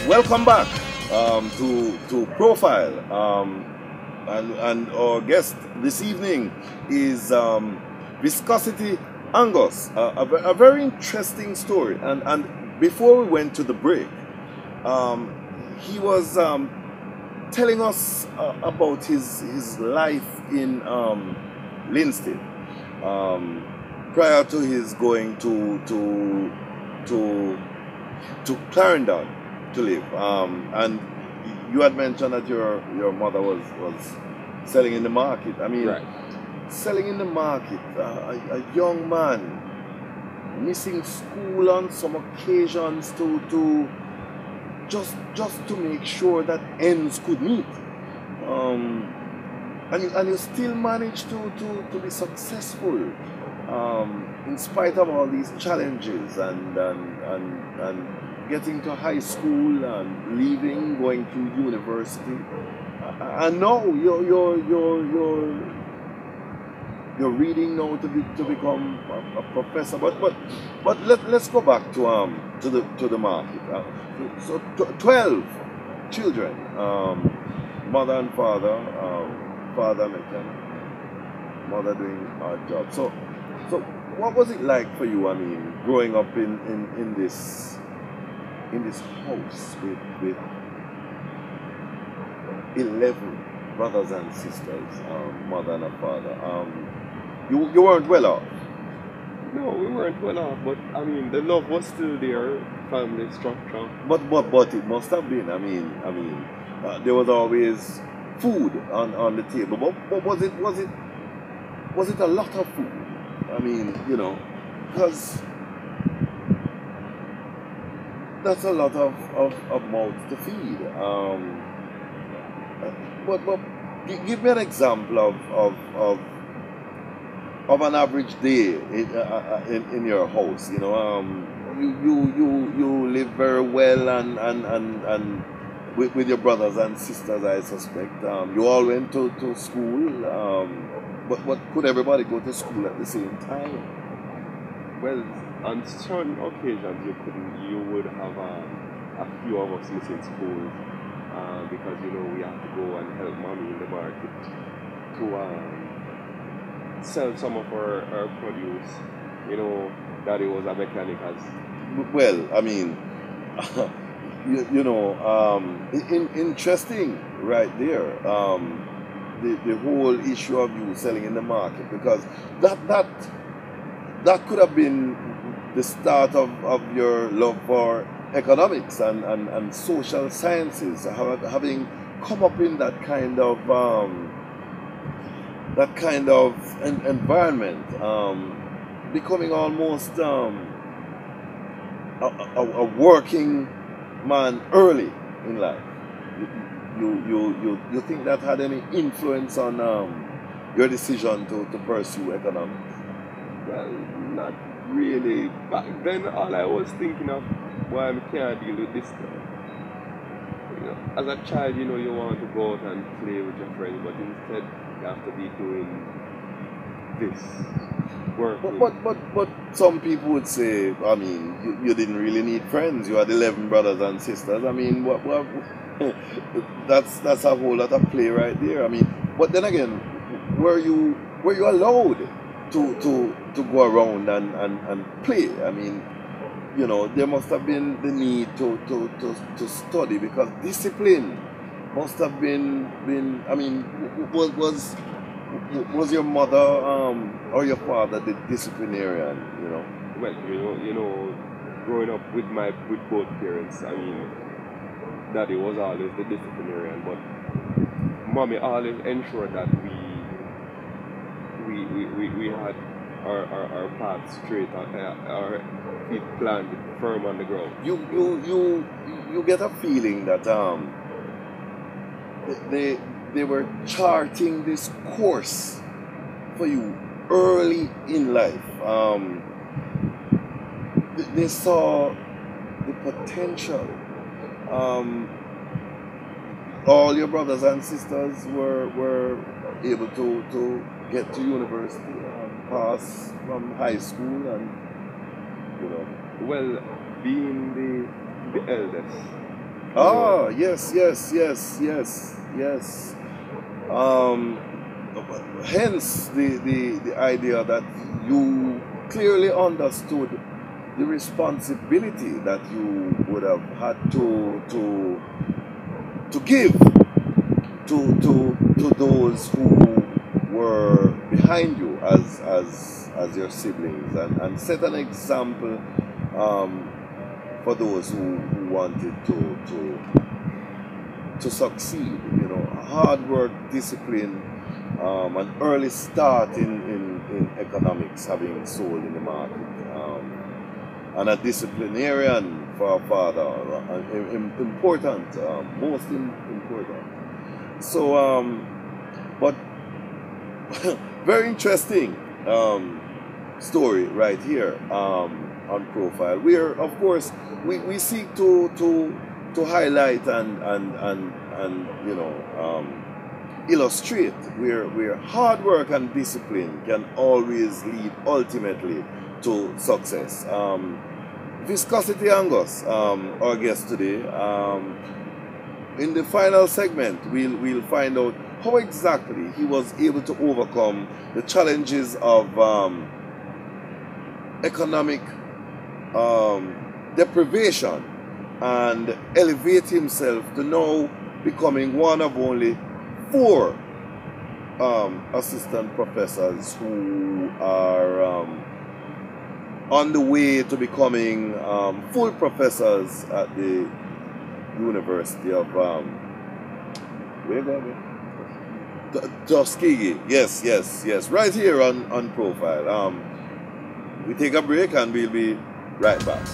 welcome back to Profile. And our guest this evening is Viscosity Angus. A very interesting story. And before we went to the break, he was telling us about his life in Linstead prior to his going to Clarendon to live. And you had mentioned that your mother was selling in the market. I mean, Right. selling in the market, a young man missing school on some occasions to just to make sure that ends could meet. And you still managed to be successful in spite of all these challenges and getting to high school and leaving, going to university. And now you're reading now to become a professor. But let's go back to the market. So 12 children, mother and father, father mechanic, mother doing odd job. So what was it like for you? I mean, growing up in this house with 11 brothers and sisters, mother and a father. You weren't well off. No, we weren't well off, but I mean, the love was still there, family structure. But it must have been. I mean, there was always food on the table. But was it a lot of food? I mean, because that's a lot of mouths to feed. But give me an example of an average day in your house. You live very well and with your brothers and sisters, I suspect. You all went to school. But could everybody go to school at the same time? Well, on certain occasions, you would have a few of us missing school because we have to go and help mommy in the market to sell some of our produce. Daddy was a mechanic as Well, I mean, interesting right there. The whole issue of you selling in the market, because that could have been the start of your love for economics and social sciences, having come up in that kind of environment, becoming almost a working man early in life. You think that had any influence on your decision to pursue economics? well, not really. Back then, all I was thinking of, why I can't deal with this stuff. As a child, you want to go out and play with your friends, but instead you have to be doing this work. But some people would say, I mean, you didn't really need friends. You had 11 brothers and sisters. I mean, what that's a whole lot of play right there. I mean, but then again, were you allowed to go around and play? I mean, there must have been the need to study, because discipline must have been. I mean, was your mother or your father the disciplinarian? Well, growing up with both parents, I mean, daddy was always the disciplinarian, but mommy always ensured that we had our path straight, our feet planted firm on the ground. You get a feeling that they were charting this course for you early in life. They saw the potential. All your brothers and sisters were able to get to university, pass from high school, and Well, being the eldest, Ah, yes, yes, yes, yes, yes. Um, Hence the idea that you clearly understood the responsibility that you would have had to give to those who were behind you as your siblings, and set an example um, for those who wanted to succeed. You know, hard work, discipline, an early start in economics, having sold in the market, and a disciplinarian for our father, important, most important. So, but very interesting story right here on profile. Where, of course, we seek to highlight and you know, illustrate where hard work and discipline can always lead ultimately to success. Viscosity Angus, our guest today. In the final segment, we'll find out how exactly he was able to overcome the challenges of economic deprivation and elevate himself to now becoming one of only 4 assistant professors who are on the way to becoming full professors at the University of where go again? Tuskegee. Yes, yes, yes. Right here on profile. We take a break and we'll be right back.